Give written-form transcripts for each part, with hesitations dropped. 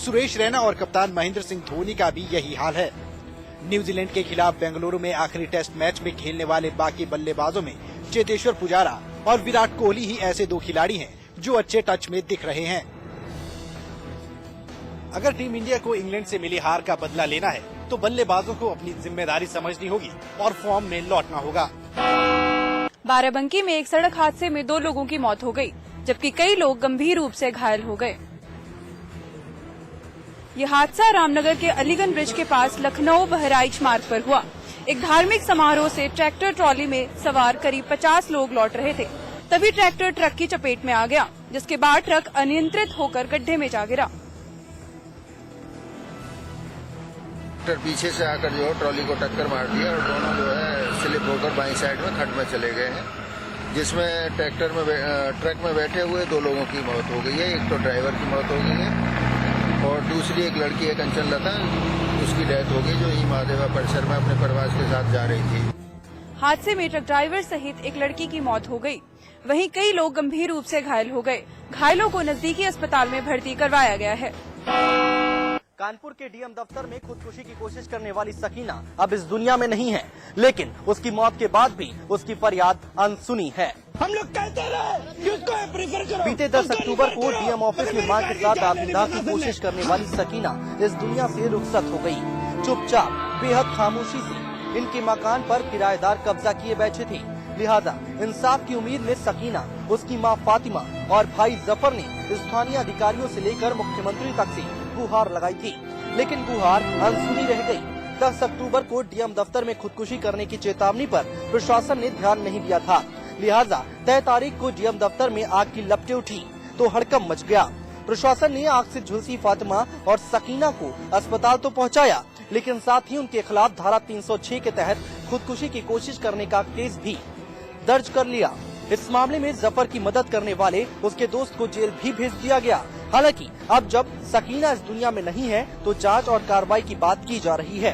सुरेश रैना और कप्तान महेंद्र सिंह धोनी का भी यही हाल है। न्यूजीलैंड के खिलाफ बेंगलुरु में आखिरी टेस्ट मैच में खेलने वाले बाकी बल्लेबाजों में चेतेश्वर पुजारा और विराट कोहली ही ऐसे दो खिलाड़ी हैं जो अच्छे टच में दिख रहे हैं। अगर टीम इंडिया को इंग्लैंड से मिली हार का बदला लेना है तो बल्लेबाजों को अपनी जिम्मेदारी समझनी होगी और फॉर्म में लौटना होगा। बाराबंकी में एक सड़क हादसे में 2 लोगों की मौत हो गई, जबकि कई लोग गंभीर रूप से घायल हो गए। ये हादसा रामनगर के अलीगंज ब्रिज के पास लखनऊ बहराइच मार्ग पर हुआ। एक धार्मिक समारोह से ट्रैक्टर ट्रॉली में सवार करीब 50 लोग लौट रहे थे, तभी ट्रैक्टर ट्रक की चपेट में आ गया, जिसके बाद ट्रक अनियंत्रित होकर गड्ढे में जा गिरा। पीछे से आकर जो है ट्रॉली को टक्कर मार दिया और दोनों जो है स्लिप होकर बाईं साइड में खड्ड में चले गए हैं, जिसमें ट्रक में बैठे हुए 2 लोगों की मौत हो गई है। एक तो ड्राइवर की मौत हो गई है और दूसरी एक लड़की है कंचन लता, उसकी डेथ हो गई, जो ई महादेवा परिसर में अपने परिवार के साथ जा रही थी। हादसे में ट्रक ड्राइवर सहित एक लड़की की मौत हो गई। वहीं कई लोग गंभीर रूप से घायल हो गए। घायलों को नजदीकी अस्पताल में भर्ती करवाया गया है। कानपुर के डीएम दफ्तर में खुदकुशी की कोशिश करने वाली सकीना अब इस दुनिया में नहीं है, लेकिन उसकी मौत के बाद भी उसकी फरियाद अनसुनी है। हम लोग कहते रहे कि उसको प्रेफर करो। बीते 10 अक्टूबर को डीएम ऑफिस में मां के साथ आत्मदाह की कोशिश करने वाली सकीना इस दुनिया से रुखसत हो गई। चुपचाप बेहद खामोशी से इनके मकान पर किराएदार कब्जा किए बैठे थे। लिहाजा इंसाफ की उम्मीद में सकीना, उसकी मां फातिमा और भाई जफर ने स्थानीय अधिकारियों से लेकर मुख्यमंत्री तक से गुहार लगाई थी, लेकिन गुहार अनसुनी रह गई। 10 अक्टूबर को डीएम दफ्तर में खुदकुशी करने की चेतावनी पर प्रशासन ने ध्यान नहीं दिया था। लिहाजा तय तारीख को डीएम दफ्तर में आग की लपटें उठी तो हड़कंप मच गया। प्रशासन ने आग से झुलसी फातिमा और सकीना को अस्पताल तो पहुंचाया, लेकिन साथ ही उनके खिलाफ धारा 306 के तहत खुदकुशी की कोशिश करने का केस भी दर्ज कर लिया। इस मामले में जफर की मदद करने वाले उसके दोस्त को जेल भी भेज दिया गया। हालांकि अब जब सकीना इस दुनिया में नहीं है तो जांच और कार्रवाई की बात की जा रही है।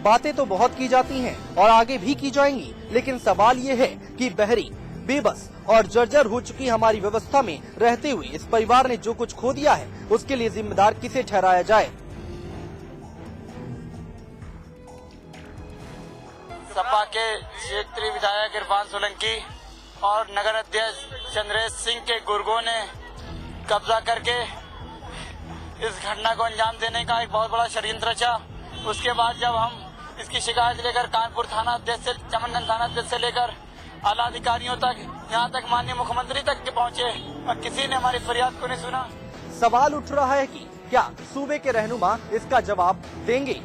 बातें तो बहुत की जाती हैं और आगे भी की जाएंगी, लेकिन सवाल ये है कि बहरी, बेबस और जर्जर हो चुकी हमारी व्यवस्था में रहते हुए इस परिवार ने जो कुछ खो दिया है, उसके लिए जिम्मेदार किसे ठहराया जाए। सपा के क्षेत्रीय विधायक इरफान सोलंकी और नगर अध्यक्ष चंद्रेश सिंह के गुर्गों ने कब्जा करके इस घटना को अंजाम देने का एक बहुत बड़ा षड्यंत्र रचा। उसके बाद जब हम इसकी शिकायत लेकर कानपुर थाना अध्यक्ष से, चमनगंज थाना अध्यक्ष से लेकर आला अधिकारियों तक, यहाँ तक माननीय मुख्यमंत्री तक के पहुँचे और किसी ने हमारी फरियाद को नहीं सुना। सवाल उठ रहा है कि क्या सूबे के रहनुमा इसका जवाब देंगे।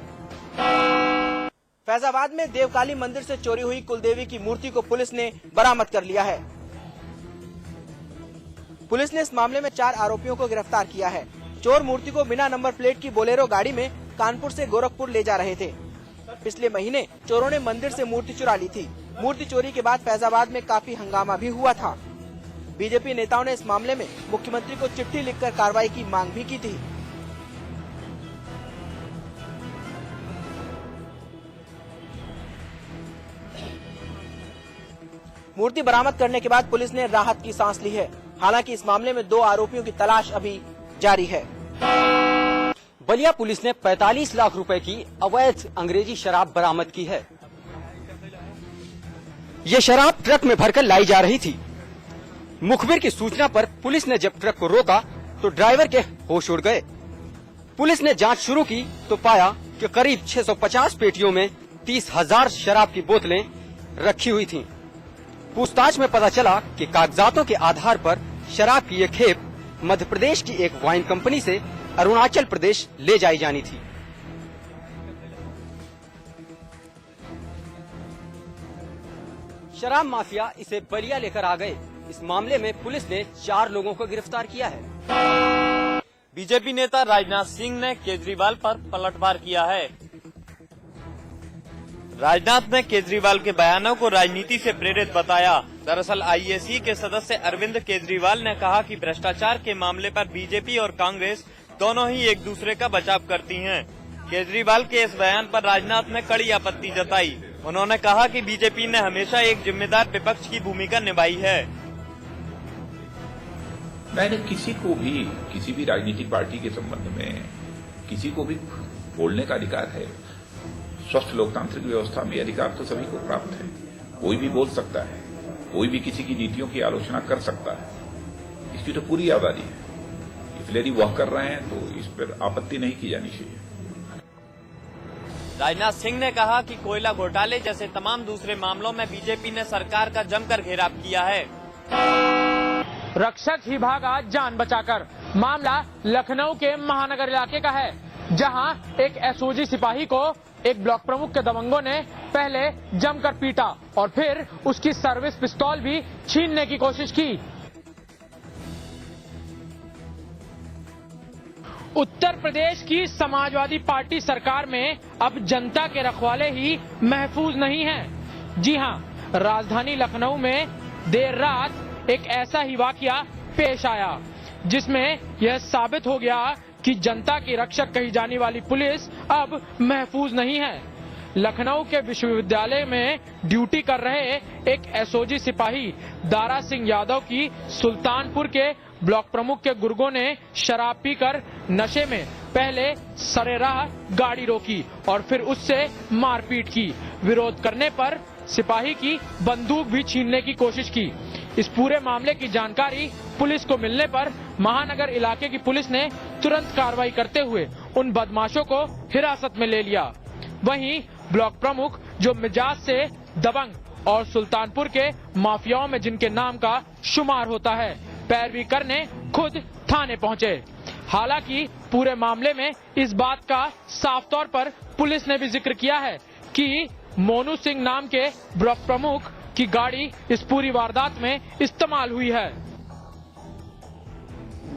फैजाबाद में देवकाली मंदिर से चोरी हुई कुलदेवी की मूर्ति को पुलिस ने बरामद कर लिया है। पुलिस ने इस मामले में 4 आरोपियों को गिरफ्तार किया है। चोर मूर्ति को बिना नंबर प्लेट की बोलेरो गाड़ी में कानपुर से गोरखपुर ले जा रहे थे। पिछले महीने चोरों ने मंदिर से मूर्ति चुरा ली थी। मूर्ति चोरी के बाद फैजाबाद में काफी हंगामा भी हुआ था। बीजेपी नेताओं ने इस मामले में मुख्यमंत्री को चिट्ठी लिखकर कार्रवाई की मांग भी की थी। मूर्ति बरामद करने के बाद पुलिस ने राहत की सांस ली है। हालांकि इस मामले में 2 आरोपियों की तलाश अभी जारी है। बलिया पुलिस ने 45 लाख रुपए की अवैध अंग्रेजी शराब बरामद की है। ये शराब ट्रक में भरकर लाई जा रही थी। मुखबिर की सूचना पर पुलिस ने जब ट्रक को रोका तो ड्राइवर के होश उड़ गए। पुलिस ने जांच शुरू की तो पाया कि करीब 650 पेटियों में 30,000 शराब की बोतलें रखी हुई थीं। पूछताछ में पता चला कि कागजातों के आधार पर शराब की ये खेप मध्य प्रदेश की एक वाइन कंपनी से अरुणाचल प्रदेश ले जाई जानी थी। शराब माफिया इसे बलिया लेकर आ गए। इस मामले में पुलिस ने 4 लोगों को गिरफ्तार किया है। बीजेपी नेता राजनाथ सिंह ने केजरीवाल पर पलटवार किया है। राजनाथ ने केजरीवाल के बयानों को राजनीति से प्रेरित बताया। दरअसल आईएसी के सदस्य अरविंद केजरीवाल ने कहा कि भ्रष्टाचार के मामले पर बीजेपी और कांग्रेस दोनों ही एक दूसरे का बचाव करती हैं। केजरीवाल के इस बयान पर राजनाथ ने कड़ी आपत्ति जताई। उन्होंने कहा कि बीजेपी ने हमेशा एक जिम्मेदार विपक्ष की भूमिका निभाई है। मैंने किसी को भी किसी भी राजनीतिक पार्टी के संबंध में किसी को भी बोलने का अधिकार है। स्वस्थ लोकतांत्रिक व्यवस्था में अधिकार तो सभी को प्राप्त है। कोई भी बोल सकता है, कोई भी किसी की नीतियों की आलोचना कर सकता है, इसकी तो पूरी आजादी है। इसलिए यदि वह कर रहे हैं तो इस पर आपत्ति नहीं की जानी चाहिए। राजनाथ सिंह ने कहा कि कोयला घोटाले जैसे तमाम दूसरे मामलों में बीजेपी ने सरकार का जमकर घेराव किया है। रक्षक ही भागा जान बचाकर। मामला लखनऊ के महानगर इलाके का है, जहां एक एसओजी सिपाही को एक ब्लॉक प्रमुख के दबंगों ने पहले जमकर पीटा और फिर उसकी सर्विस पिस्तौल भी छीनने की कोशिश की। उत्तर प्रदेश की समाजवादी पार्टी सरकार में अब जनता के रखवाले ही महफूज नहीं हैं। जी हां, राजधानी लखनऊ में देर रात एक ऐसा ही वाकया पेश आया, जिसमें यह साबित हो गया कि जनता की रक्षक कही जाने वाली पुलिस अब महफूज नहीं है। लखनऊ के विश्वविद्यालय में ड्यूटी कर रहे एक एसओजी सिपाही दारा सिंह यादव की सुल्तानपुर के ब्लॉक प्रमुख के गुर्गों ने शराब पीकर नशे में पहले सरेराह गाड़ी रोकी और फिर उससे मारपीट की। विरोध करने पर सिपाही की बंदूक भी छीनने की कोशिश की। इस पूरे मामले की जानकारी पुलिस को मिलने पर महानगर इलाके की पुलिस ने तुरंत कार्रवाई करते हुए उन बदमाशों को हिरासत में ले लिया। वहीं ब्लॉक प्रमुख, जो मिजाज से दबंग और सुल्तानपुर के माफियाओं में जिनके नाम का शुमार होता है, पैरवी करने खुद थाने पहुंचे। हालांकि पूरे मामले में इस बात का साफ तौर पर पुलिस ने भी जिक्र किया है कि मोनू सिंह नाम के ब्लॉक प्रमुख की गाड़ी इस पूरी वारदात में इस्तेमाल हुई है।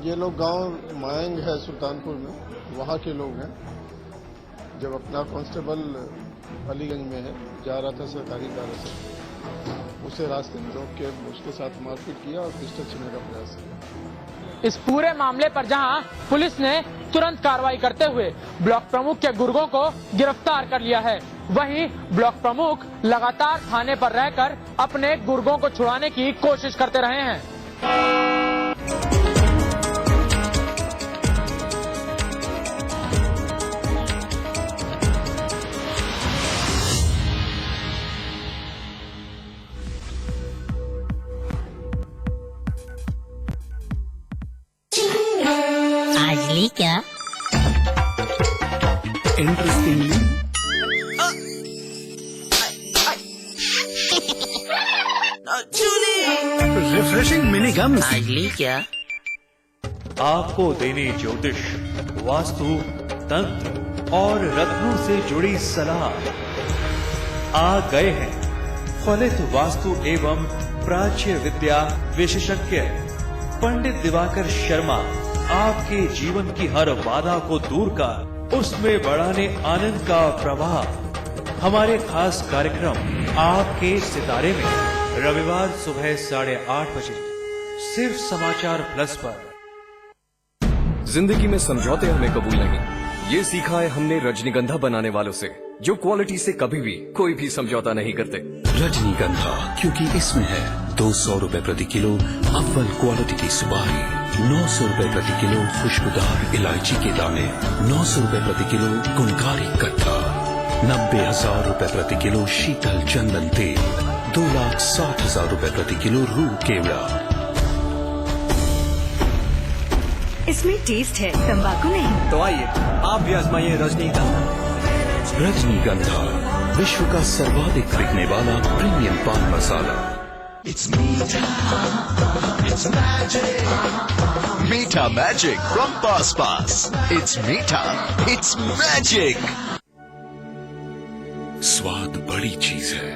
ये लोग गांव मायंग है सुल्तानपुर में, वहाँ के लोग हैं। जब अपना कांस्टेबल अलीगंज में है, जा रहा था सरकारी कार्य से, उसे रास्ते में रोक के उसके साथ मारपीट किया और पिस्टल छीनने का प्रयास किया। इस पूरे मामले पर जहां पुलिस ने तुरंत कार्रवाई करते हुए ब्लॉक प्रमुख के गुर्गों को गिरफ्तार कर लिया है, वहीं ब्लॉक प्रमुख लगातार थाने पर रहकर अपने गुर्गों को छुड़ाने की कोशिश करते रहे हैं। आज ली क्या इंटरेस्टिंगली रिफ्रेशिंग मिनी गम। आज ली क्या आपको देने ज्योतिष, वास्तु, तंत्र और रत्नों से जुड़ी सलाह। आ गए हैं फलित वास्तु एवं प्राच्य विद्या विशेषज्ञ पंडित दिवाकर शर्मा। आपके जीवन की हर बाधा को दूर कर उसमें बढ़ाने आनंद का प्रवाह। हमारे खास कार्यक्रम आपके सितारे में रविवार सुबह 8:30 बजे सिर्फ समाचार प्लस पर। जिंदगी में समझौते हमें कबूल नहीं, ये सीखा है हमने रजनीगंधा बनाने वालों से, जो क्वालिटी से कभी भी कोई भी समझौता नहीं करते। रजनीगंधा, क्योंकि इसमें है 200 रुपए प्रति किलो अव्वल क्वालिटी की सुपारी, 900 रुपए प्रति किलो खुशबूदार इलायची के दाने, 900 रुपए प्रति किलो गुणकारी कट्टा, 90,000 रुपए प्रति किलो शीतल चंदन तेल, 2,60,000 रुपए प्रति किलो रूह केवड़ा। इसमें टेस्ट है, तंबाकू नहीं। तो आइए आप भी आजमाइए रजनीगंधा। रजनीगंधा, विश्व का सर्वाधिक बिकने वाला प्रीमियम पान मसाला। It's magic. Meeta magic from Pass Pass. It's Meeta. It's magic. स्वाद बड़ी चीज है,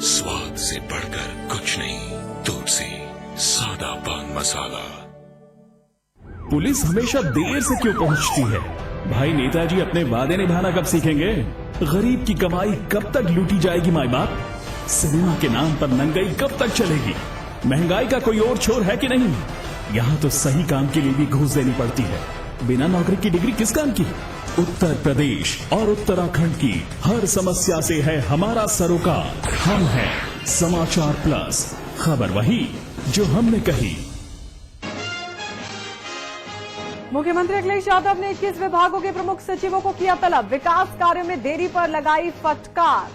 स्वाद से बढ़कर कुछ नहीं। तुलसी सादा पान मसाला। पुलिस हमेशा देर से क्यों पहुंचती है? भाई नेताजी अपने वादे निभाना कब सीखेंगे? गरीब की कमाई कब तक लूटी जाएगी माई बाप? सिनेमा के नाम पर नंगाई कब तक चलेगी? महंगाई का कोई और छोर है कि नहीं? यहाँ तो सही काम के लिए भी घूस देनी पड़ती है। बिना नौकरी की डिग्री किस काम की? उत्तर प्रदेश और उत्तराखंड की हर समस्या से है हमारा सरोकार। हम हैं समाचार प्लस, खबर वही जो हमने कही। मुख्यमंत्री अखिलेश यादव ने 21 विभागों के प्रमुख सचिवों को किया तलब, विकास कार्यों में देरी पर लगाई फटकार।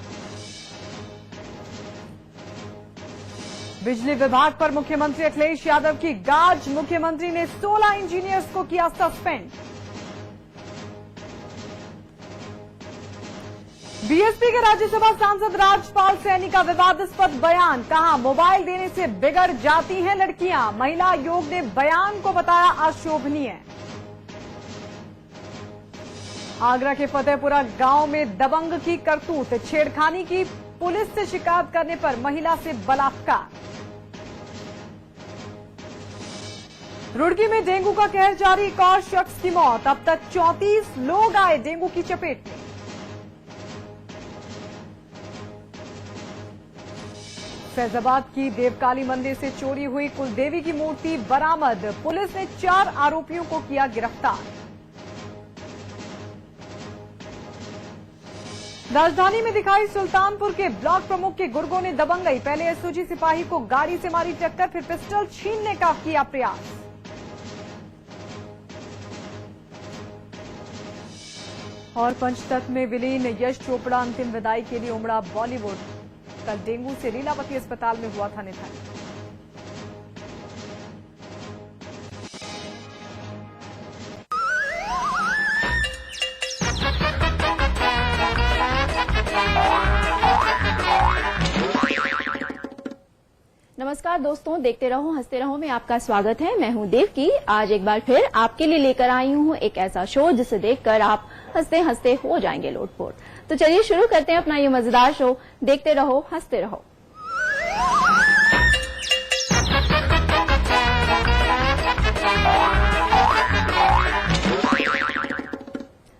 बिजली विभाग पर मुख्यमंत्री अखिलेश यादव की गाज, मुख्यमंत्री ने 16 इंजीनियर्स को किया सस्पेंड। बीएसपी के राज्यसभा सांसद राजपाल सैनी का विवादास्पद बयान, कहा मोबाइल देने से बिगड़ जाती हैं लड़कियां, महिला आयोग ने बयान को बताया अशोभनीय। आगरा के फतेहपुरा गांव में दबंग की करतूत, छेड़खानी की, पुलिस से शिकायत करने पर महिला से बलात्कार। रुड़की में डेंगू का कहर जारी, एक और शख्स की मौत, अब तक 34 लोग आए डेंगू की चपेट में। फैजाबाद की देवकाली मंदिर से चोरी हुई कुलदेवी की मूर्ति बरामद, पुलिस ने 4 आरोपियों को किया गिरफ्तार। राजधानी में दिखाई सुल्तानपुर के ब्लॉक प्रमुख के गुर्गों ने दबंगई, पहले एसओजी सिपाही को गाड़ी से मारी टक्कर, फिर पिस्टल छीनने का किया प्रयास। और पंचतत्व में विलीन यश चोपड़ा अंतिम विदाई के लिए उमड़ा बॉलीवुड, कल डेंगू से लीलावती अस्पताल में हुआ था निधन। नमस्कार दोस्तों, देखते रहो हंसते रहो में आपका स्वागत है। मैं हूं देवकी। आज एक बार फिर आपके लिए लेकर आई हूं एक ऐसा शो जिसे देखकर आप हंसते हंसते हो जाएंगे लोटपोट। तो चलिए शुरू करते हैं अपना ये मजेदार शो, देखते रहो हंसते रहो।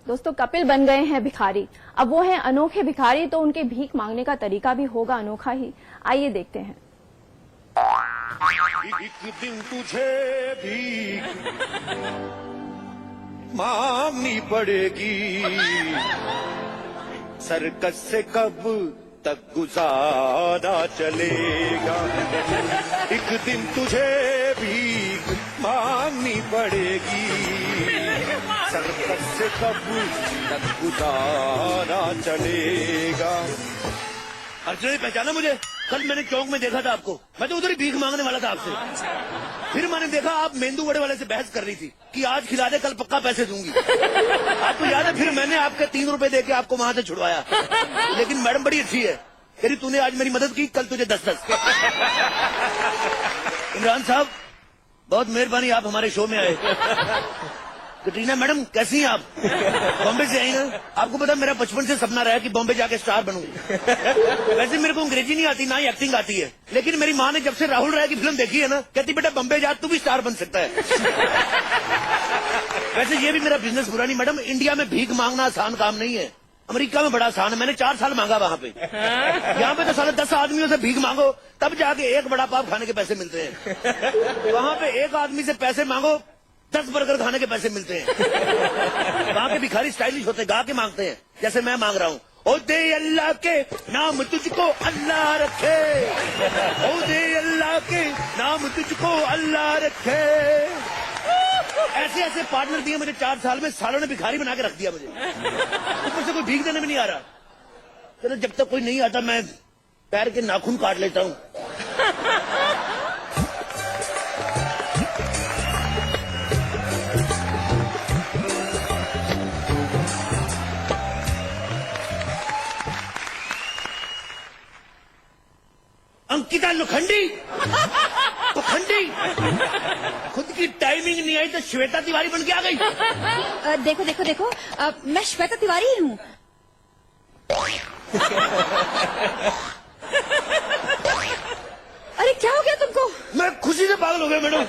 दोस्तों, कपिल बन गए हैं भिखारी। अब वो हैं अनोखे भिखारी, तो उनके भीख मांगने का तरीका भी होगा अनोखा ही। आइए देखते हैं। एक दिन तुझे भीख मांगनी पड़ेगी, सर्कस से कब तक गुजारा चलेगा। एक दिन तुझे भीख मांगनी पड़ेगी, सर्कस से कब तक गुजारा चलेगा। अर्जुन, पहचाना मुझे? कल मैंने चौक में देखा था आपको, मैं तो उधर ही भीख मांगने वाला था आपसे। फिर मैंने देखा आप मेंदू वड़े वाले से बहस कर रही थी कि आज खिला दे, कल पक्का पैसे दूंगी। आपको याद है? फिर मैंने आपके 3 रुपए देके आपको वहां से छुड़वाया। लेकिन मैडम बड़ी अच्छी है, यदि तूने आज मेरी मदद की, कल तुझे 10-10। इमरान साहब, बहुत मेहरबानी, आप हमारे शो में आए। कटरीना मैडम, कैसी हैं आप? बॉम्बे से आई ना? आपको पता मेरा बचपन से सपना रहा है कि बॉम्बे जाके स्टार बनूं। वैसे मेरे को अंग्रेजी नहीं आती, ना ही एक्टिंग आती है, लेकिन मेरी माँ ने जब से राहुल राय की फिल्म देखी है ना, कहती बेटा बॉम्बे जा, तू भी स्टार बन सकता है। वैसे ये भी मेरा बिजनेस बुरा नहीं मैडम, इंडिया में भीख मांगना आसान काम नहीं है, अमेरिका में बड़ा आसान है। मैंने 4 साल मांगा वहाँ पे। यहाँ पे तो साले 10 आदमियों से भीख मांगो, तब जाके एक बड़ा पाव खाने के पैसे मिलते हैं। वहाँ पे एक आदमी से पैसे मांगो, 10 बर्गर खाने के पैसे मिलते हैं। वहाँ के भिखारी स्टाइलिश होते, गा के मांगते हैं, जैसे मैं मांग रहा हूँ। ओ दे अल्लाह के नाम तुझको अल्लाह रखे, ओ दे अल्लाह के नाम तुझको अल्लाह रखे। ऐसे ऐसे पार्टनर दिए मुझे 4 साल में, सालों ने भिखारी बना के रख दिया मुझे। ऊपर से कोई भीख देने में नहीं आ रहा। चलो, जब तक कोई नहीं आता मैं पैर के नाखून काट लेता हूँ। अंकिता लोखंडी, खुद की टाइमिंग नहीं आई तो श्वेता तिवारी बन के आ गई। देखो देखो देखो, मैं श्वेता तिवारी ही हूँ। अरे क्या हो गया तुमको? मैं खुशी से पागल हो गया मैडम।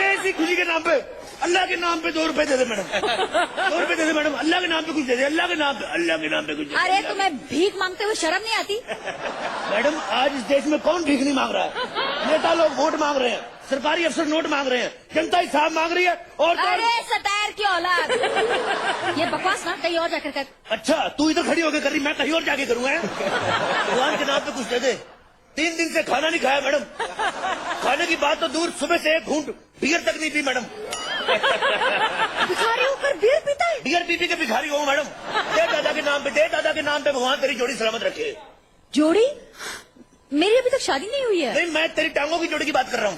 ऐसी खुशी के नाम पे, अल्लाह के नाम पे 2 रुपए दे दे मैडम, 2 रुपए दे दे मैडम, अल्लाह के नाम पे कुछ दे दे, अल्लाह के नाम पे, अल्लाह के नाम पे कुछ दे दे। अरे तुम्हें भीख मांगते हुए शर्म नहीं आती? मैडम, आज इस देश में कौन भीख नहीं मांग रहा है? नेता लोग वोट मांग रहे हैं, सरकारी अफसर नोट मांग रहे हैं, जनता हिसाब मांग रही है। और अरे सतायर की औलाद, ये बकवास ना कहीं और जाकर कर। अच्छा, तू इधर खड़ी होकर कर रही, मैं कहीं और जाके करूंगा। भगवान के नाम पे कुछ दे दे। 3 दिन से खाना नहीं खाया मैडम। खाने की बात तो दूर, सुबह से एक घूंट बियर तक नहीं पी मैडम। भिखारी होकर बियर पीता है? बियर पी के भिखारी हो मैडम। दे दादा के नाम पे, दे दादा के नाम पे, भगवान तेरी जोड़ी सलामत रखे। जोड़ी? मेरी अभी तक शादी नहीं हुई है। नहीं, मैं तेरी टांगों की जोड़ी की बात कर रहा हूँ।